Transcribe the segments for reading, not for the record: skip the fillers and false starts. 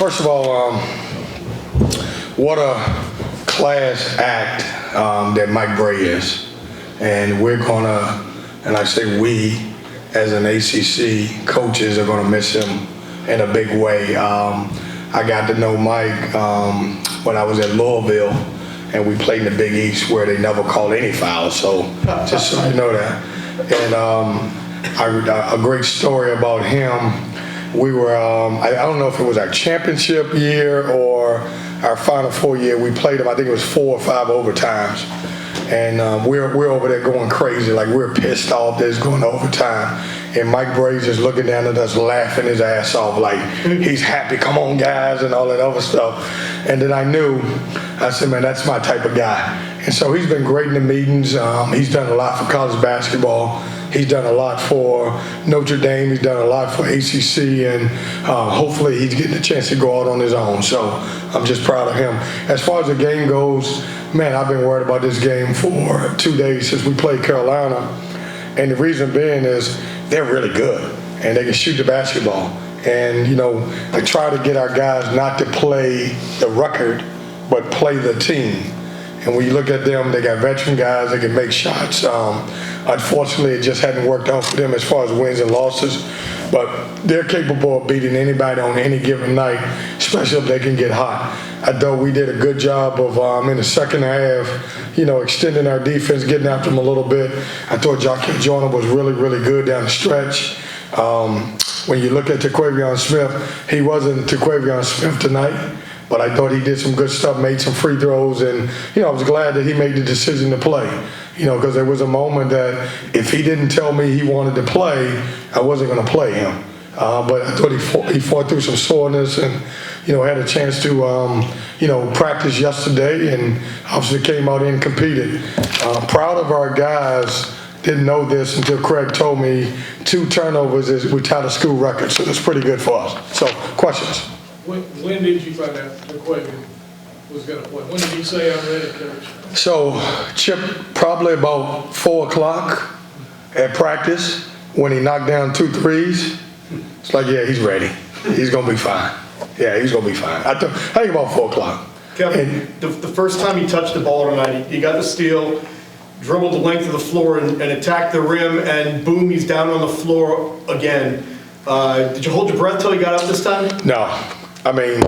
First of all, what a class act that Mike Bray is. And we're gonna, and I say we, as an ACC coaches are gonna miss him in a big way. I got to know Mike when I was at Louisville, and we played in the Big East where they never called any fouls, so just so you know that. And a great story about him, we were, I don't know if it was our championship year or our Final Four year, we played him, I think it was 4 or 5 overtimes. And we're over there going crazy, like we're pissed off that it's going to overtime. And Mike Bray's just looking down at us laughing his ass off, like he's happy, come on guys, and all that other stuff. And then I said, man, that's my type of guy. And so he's been great in the meetings. He's done a lot for college basketball. He's done a lot for Notre Dame. He's done a lot for ACC, and hopefully he's getting a chance to go out on his own. So I'm just proud of him. As far as the game goes, man, I've been worried about this game for 2 days since we played Carolina. And the reason being is they're really good, and they can shoot the basketball. And, you know, I try to get our guys not to play the record, but play the team. And when you look at them, they got veteran guys that can make shots. Unfortunately, it just hadn't worked out for them as far as wins and losses. But they're capable of beating anybody on any given night, especially if they can get hot. I thought we did a good job of, in the second half, you know, extending our defense, getting after them a little bit. I thought Jaquez Joyner was really, really good down the stretch. When you look at Taquavion Smith, he wasn't Taquavion Smith tonight. But I thought he did some good stuff, made some free throws, and, you know, I was glad that he made the decision to play, you know, because there was a moment that if he didn't tell me he wanted to play, I wasn't going to play him. But I thought he fought through some soreness and, you know, had a chance to, you know, practice yesterday and obviously came out and competed. Proud of our guys. Didn't know this until Craig told me 2 turnovers is we tied a school record, so that's pretty good for us. So, questions? When did you find out Taquavion was going to play? When did he say, I'm ready, Coach? So, Chip, probably about 4 o'clock at practice when he knocked down 2 threes. It's like, yeah, he's ready. He's going to be fine. Yeah, he's going to be fine. I think about 4 o'clock. Kevin, the first time he touched the ball tonight, he got the steal, dribbled the length of the floor and attacked the rim, and boom, he's down on the floor again. Did you hold your breath till he got up this time? No. I mean,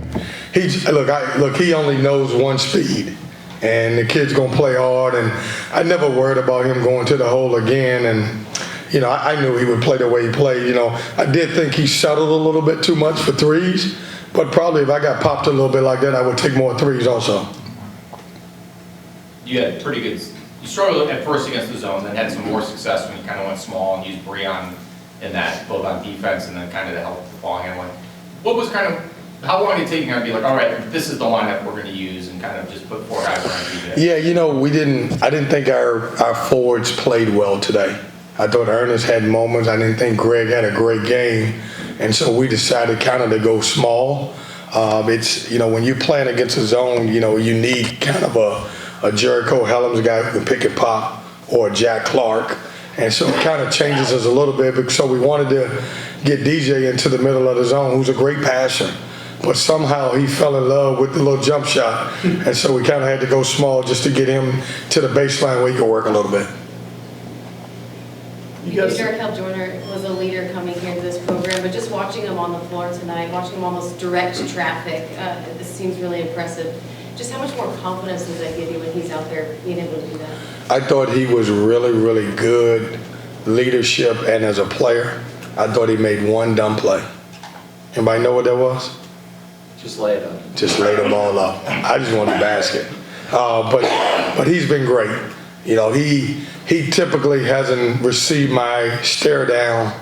he only knows one speed, and the kid's gonna play hard. And I never worried about him going to the hole again. And you know, I knew he would play the way he played. You know, I did think he settled a little bit too much for threes, but probably if I got popped a little bit like that, I would take more threes also. You had pretty good. You struggled at first against the zone, then had some more success when you kind of went small and used Breon in that, both on defense and then kind of to help the ball handling. What was kind of how long did it take you to be like, all right, this is the lineup we're going to use, and kind of just put 4 guys around DJ? Yeah, you know, I didn't think our forwards played well today. I thought Ernest had moments. I didn't think Greg had a great game, and so we decided kind of to go small. It's, you know, when you're playing against a zone, you know, you need kind of a Jericho Helms guy who can pick and pop, or a Jack Clark. And so it kind of changes us a little bit. So we wanted to get DJ into the middle of the zone, who's a great passer. But somehow he fell in love with the little jump shot. And so we kind of had to go small just to get him to the baseline where he could work a little bit. Jaquez Joyner was a leader coming here to this program, but just watching him on the floor tonight, watching him almost direct traffic, this seems really impressive. Just how much more confidence does that give you when he's out there being able to do that? I thought he was really, really good leadership and as a player. I thought he made one dumb play. Anybody know what that was? Just lay it up. Just lay the ball up. I just wanted the basket. But he's been great. You know, he typically hasn't received my stare down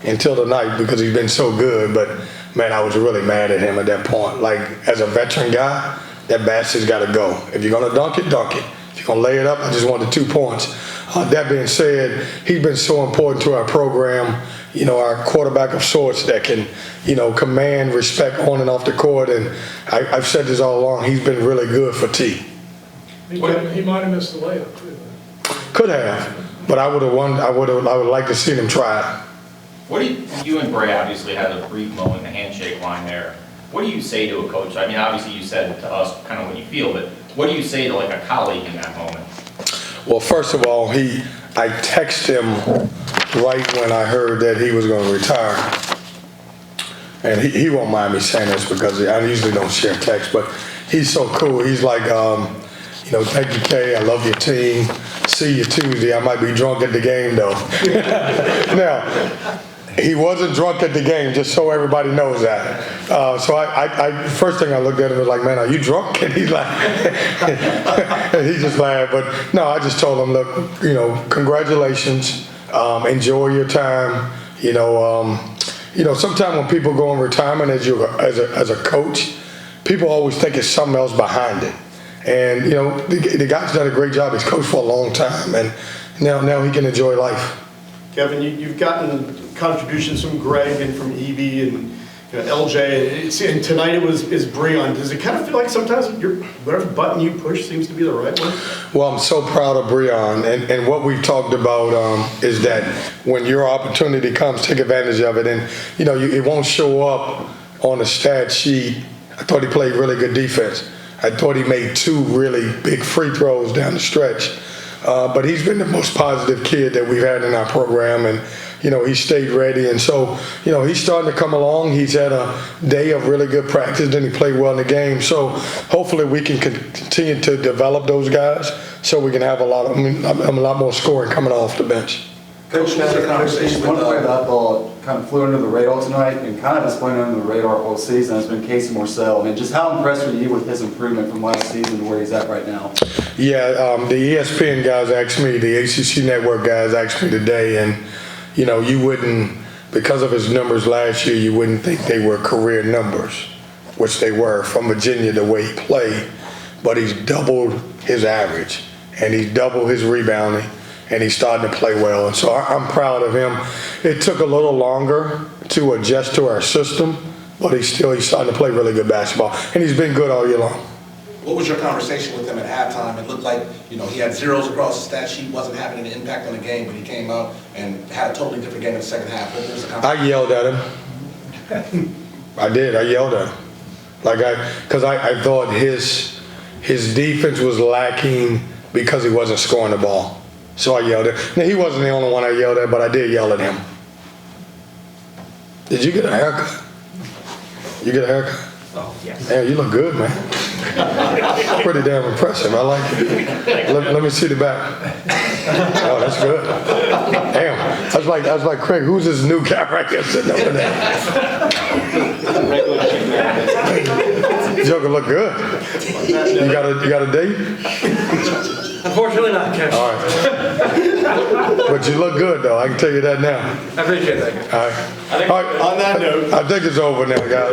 until tonight because he's been so good. But, man, I was really mad at him at that point. Like, as a veteran guy, that basket's got to go. If you're going to dunk it, dunk it. If you're going to lay it up, I just wanted 2 points. That being said, he's been so important to our program, you know, our quarterback of sorts that can, you know, command respect on and off the court. And I've said this all along, he's been really good for T. He might have missed the layup, too. Could have, but I would like to see him try it. What do you and Bray obviously had a brief moment in the handshake line there. what do you say to a coach? I mean, obviously you said to us kind of what you feel, but what do you say to like a colleague in that moment? Well, first of all, I texted him right when I heard that he was going to retire. And he won't mind me saying this because I usually don't share text, but he's so cool. He's like, thank you, Kay. I love your team. See you Tuesday. I might be drunk at the game, though. Now, he wasn't drunk at the game, just so everybody knows that. So I first thing I looked at him was like, man, are you drunk? And he's like, and he just laughed. But no, I just told him, look, congratulations. Enjoy your time. Sometimes when people go in retirement as a coach, people always think it's something else behind it. And the guy's done a great job. He's coached for a long time, and now he can enjoy life. Kevin, you've gotten contributions from Greg and from Evie and LJ, and tonight is Breon. Does it kind of feel like sometimes whatever button you push seems to be the right one? Well, I'm so proud of Breon, and what we've talked about is that when your opportunity comes, take advantage of it, and it won't show up on the stat sheet. I thought he played really good defense. I thought he made 2 really big free throws down the stretch. But he's been the most positive kid that we've had in our program, and he stayed ready, and so he's starting to come along. He's had a day of really good practice, then he played well in the game. So hopefully we can continue to develop those guys so we can have a lot more scoring coming off the bench. Coach, had a conversation one player that I thought kind of flew under the radar tonight and kind of has flown under the radar all season has been Casey Morcell. I mean, just how impressed were you with his improvement from last season to where he's at right now? Yeah, the ESPN guys asked me, the ACC Network guys asked me today, and you wouldn't, because of his numbers last year, you wouldn't think they were career numbers, which they were from Virginia the way he played, but he's doubled his average, and he's doubled his rebounding, and he's starting to play well, and so I'm proud of him. It took a little longer to adjust to our system, but he's starting to play really good basketball, and he's been good all year long. What was your conversation with him at halftime? It looked like, he had zeros across the stat sheet, wasn't having an impact on the game, but he came out and had a totally different game in the second half. What was the conversation? I yelled at him. I did. I yelled at him. Because I thought his defense was lacking because he wasn't scoring the ball. So I yelled at him. Now, he wasn't the only one I yelled at, but I did yell at him. Did you get a haircut? You get a haircut? Oh, yes. Yeah, you look good, man. Pretty damn impressive. I like it. Let me see the back. Oh, that's good. Damn. I was like, Craig, who's this new guy right there sitting over there? Joker look good. You got a date? Unfortunately not, Coach. All right. But you look good, though. I can tell you that now. I appreciate that. All right. All right. On that note, I think it's over now, guys.